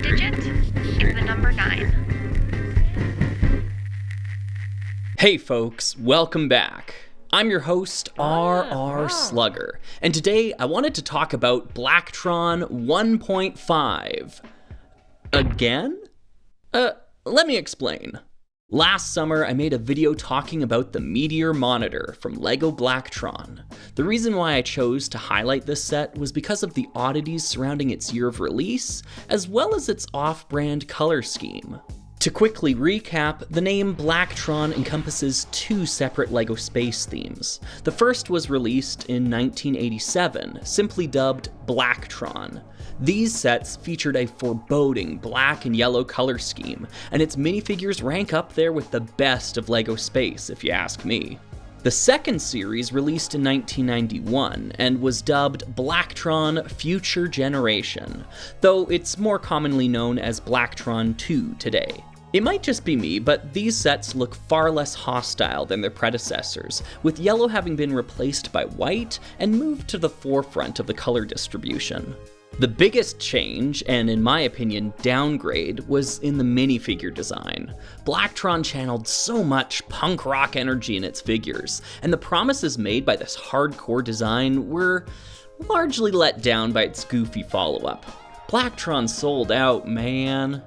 digit is the number 9. Hey folks, welcome back. I'm your host, RR Slugger, and today I wanted to talk about Blacktron 1.5. Again? Let me explain. Last summer, I made a video talking about the Meteor Monitor from LEGO Blacktron. The reason why I chose to highlight this set was because of the oddities surrounding its year of release, as well as its off-brand color scheme. To quickly recap, the name Blacktron encompasses two separate LEGO space themes. The first was released in 1987, simply dubbed Blacktron. These sets featured a foreboding black and yellow color scheme, and its minifigures rank up there with the best of LEGO space, if you ask me. The second series released in 1991 and was dubbed Blacktron Future Generation, though it's more commonly known as Blacktron 2 today. It might just be me, but these sets look far less hostile than their predecessors, with yellow having been replaced by white and moved to the forefront of the color distribution. The biggest change, and in my opinion downgrade, was in the minifigure design. Blacktron channeled so much punk rock energy in its figures, and the promises made by this hardcore design were largely let down by its goofy follow-up. Blacktron sold out, man.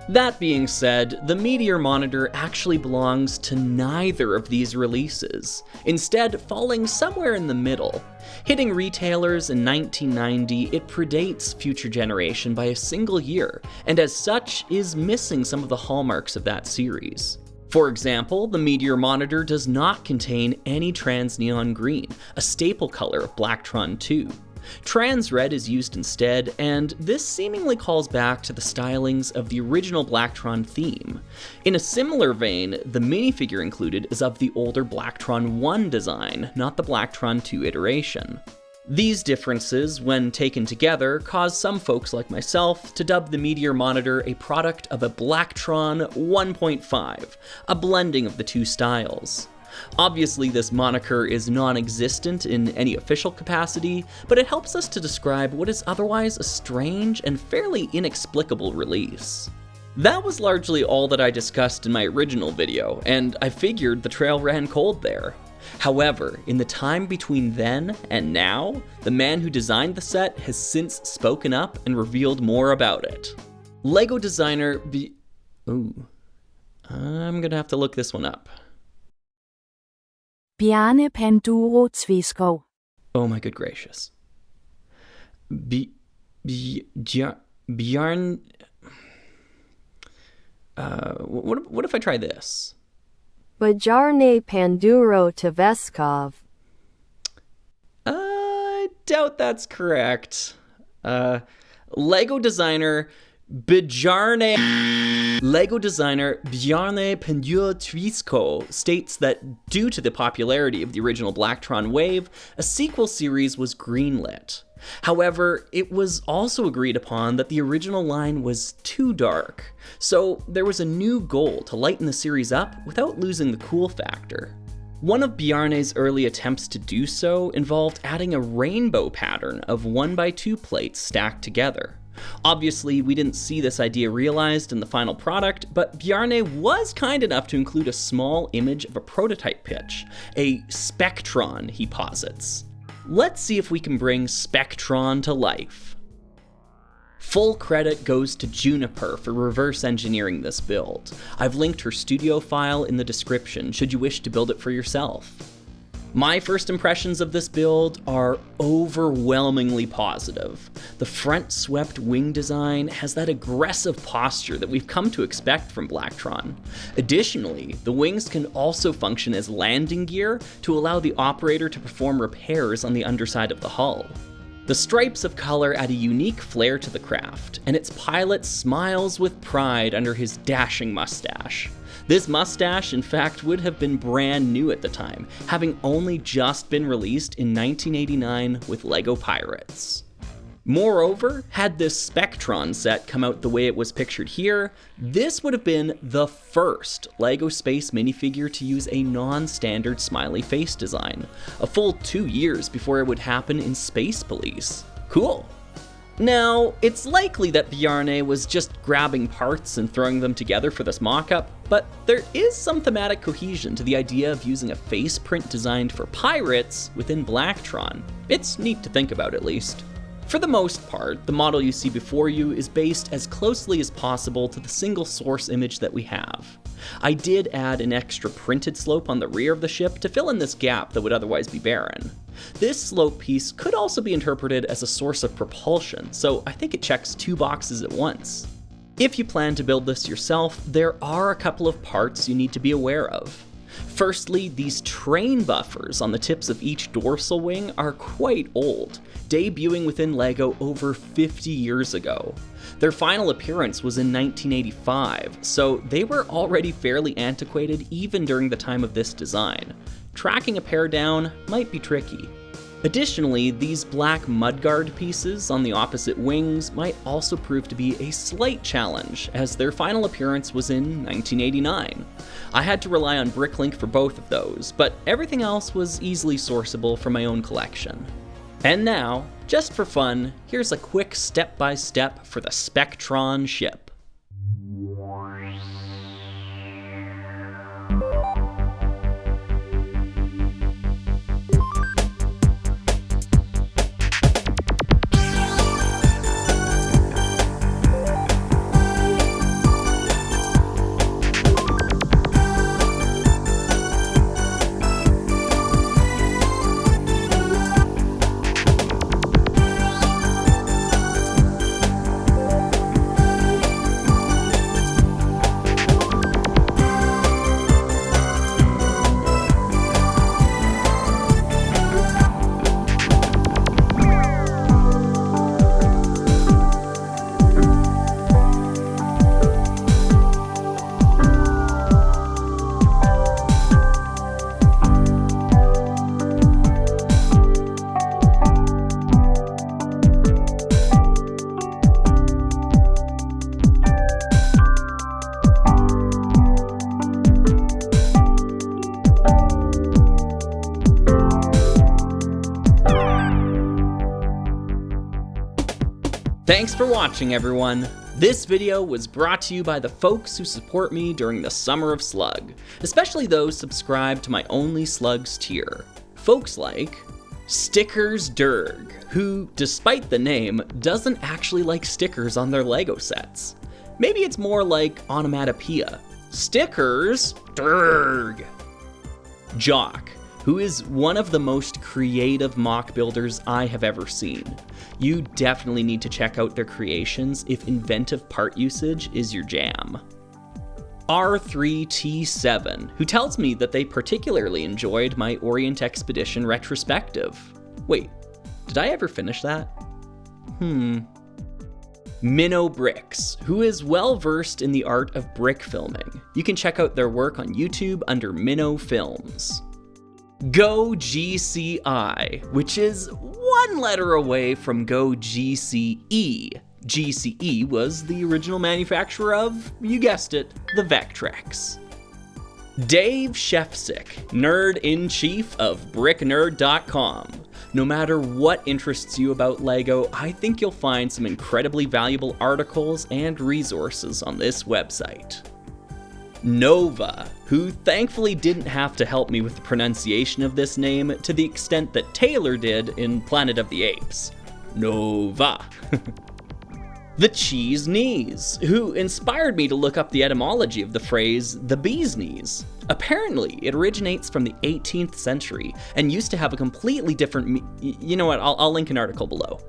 That being said, the Meteor Monitor actually belongs to neither of these releases, instead falling somewhere in the middle. Hitting retailers in 1990, it predates Future Generation by a single year, and as such is missing some of the hallmarks of that series. For example, the Meteor Monitor does not contain any trans neon green, a staple color of Blacktron 2. Trans red is used instead, and this seemingly calls back to the stylings of the original Blacktron theme. In a similar vein, the minifigure included is of the older Blacktron 1 design, not the Blacktron 2 iteration. These differences, when taken together, cause some folks like myself to dub the Meteor Monitor a product of a Blacktron 1.5, a blending of the two styles. Obviously, this moniker is non-existent in any official capacity, but it helps us to describe what is otherwise a strange and fairly inexplicable release. That was largely all that I discussed in my original video, and I figured the trail ran cold there. However, in the time between then and now, the man who designed the set has since spoken up and revealed more about it. LEGO designer I'm gonna have to look this one up. Bjarne Panduro Tveskov. Oh my good gracious. Bjarne... what if I try this? Bjarne Panduro Tveskov. I doubt that's correct. LEGO designer Bjarne Panduro Tveskov states that due to the popularity of the original Blacktron wave, a sequel series was greenlit. However, it was also agreed upon that the original line was too dark, so there was a new goal to lighten the series up without losing the cool factor. One of Bjarne's early attempts to do so involved adding a rainbow pattern of 1x2 plates stacked together. Obviously, we didn't see this idea realized in the final product, but Bjarne was kind enough to include a small image of a prototype pitch, a Spectron, he posits. Let's see if we can bring Spectron to life. Full credit goes to Juniper for reverse engineering this build. I've linked her studio file in the description should you wish to build it for yourself. My first impressions of this build are overwhelmingly positive. The front swept wing design has that aggressive posture that we've come to expect from Blacktron. Additionally, the wings can also function as landing gear to allow the operator to perform repairs on the underside of the hull. The stripes of color add a unique flair to the craft, and its pilot smiles with pride under his dashing mustache. This mustache, in fact, would have been brand new at the time, having only just been released in 1989 with LEGO Pirates. Moreover, had this Spectron set come out the way it was pictured here, this would have been the first LEGO Space minifigure to use a non-standard smiley face design, a full 2 years before it would happen in Space Police. Cool! Now, it's likely that Bjarne was just grabbing parts and throwing them together for this mock-up, but there is some thematic cohesion to the idea of using a face print designed for pirates within Blacktron. It's neat to think about, at least. For the most part, the model you see before you is based as closely as possible to the single source image that we have. I did add an extra printed slope on the rear of the ship to fill in this gap that would otherwise be barren. This slope piece could also be interpreted as a source of propulsion, so I think it checks two boxes at once. If you plan to build this yourself, there are a couple of parts you need to be aware of. Firstly, these train buffers on the tips of each dorsal wing are quite old, debuting within LEGO over 50 years ago. Their final appearance was in 1985, so they were already fairly antiquated even during the time of this design. Tracking a pair down might be tricky. Additionally, these black mudguard pieces on the opposite wings might also prove to be a slight challenge, as their final appearance was in 1989. I had to rely on Bricklink for both of those, but everything else was easily sourceable from my own collection. And now, just for fun, here's a quick step-by-step for the Spectron ship. Thanks for watching, everyone. This video was brought to you by the folks who support me during the Summer of Slug, especially those subscribed to my Only Slugs tier. Folks like Stickers Durg, who, despite the name, doesn't actually like stickers on their LEGO sets. Maybe it's more like onomatopoeia. Stickers Durg. Jock, who is one of the most creative mock builders I have ever seen. You definitely need to check out their creations if inventive part usage is your jam. R3T7, who tells me that they particularly enjoyed my Orient Expedition retrospective. Wait, did I ever finish that? Minnow Bricks, who is well versed in the art of brick filming. You can check out their work on YouTube under Minnow Films. Go GCI, which is one letter away from Go GCE. GCE was the original manufacturer of, you guessed it, the Vectrex. Dave Shefsick, nerd-in-chief of BrickNerd.com. No matter what interests you about LEGO, I think you'll find some incredibly valuable articles and resources on this website. Nova, who thankfully didn't have to help me with the pronunciation of this name to the extent that Taylor did in Planet of the Apes. Nova. The Cheese Knees, who inspired me to look up the etymology of the phrase the bee's knees. Apparently, it originates from the 18th century and used to have a completely different you know what, I'll link an article below.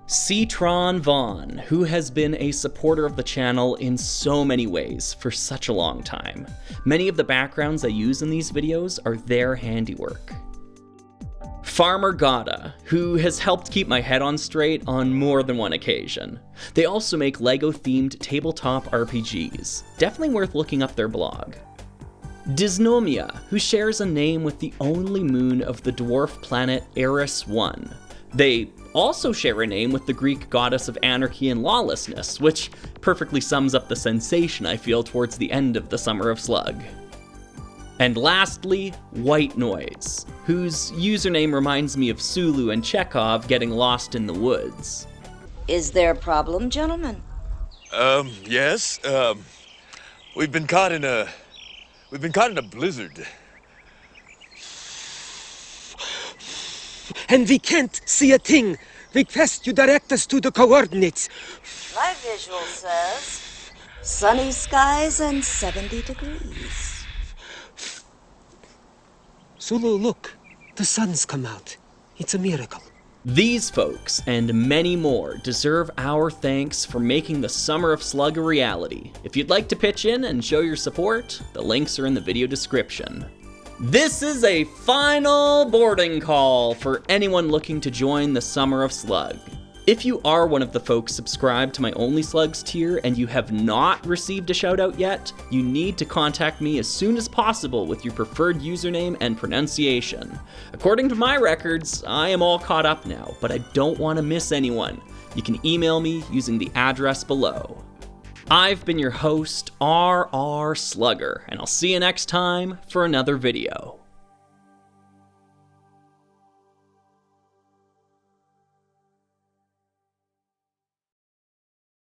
Citron Vaughn, who has been a supporter of the channel in so many ways for such a long time. Many of the backgrounds I use in these videos are their handiwork. Farmer Gada, who has helped keep my head on straight on more than one occasion. They also make LEGO-themed tabletop RPGs. Definitely worth looking up their blog. Dysnomia, who shares a name with the only moon of the dwarf planet Eris 1. They also share a name with the Greek goddess of anarchy and lawlessness, which perfectly sums up the sensation I feel towards the end of the Summer of Slug. And lastly, White Noise, whose username reminds me of Sulu and Chekhov getting lost in the woods. Is there a problem, gentlemen? Yes. We've been caught in a blizzard. And we can't see a thing. Request you direct us to the coordinates. My visual says sunny skies and 70 degrees. Zulu, look. The sun's come out. It's a miracle. These folks and many more deserve our thanks for making the Summer of Slug a reality. If you'd like to pitch in and show your support, the links are in the video description. This is a final boarding call for anyone looking to join the Summer of Slug. If you are one of the folks subscribed to my Only Slugs tier and you have not received a shout out yet, you need to contact me as soon as possible with your preferred username and pronunciation. According to my records, I am all caught up now, but I don't want to miss anyone. You can email me using the address below. I've been your host, R.R. Slugger, and I'll see you next time for another video.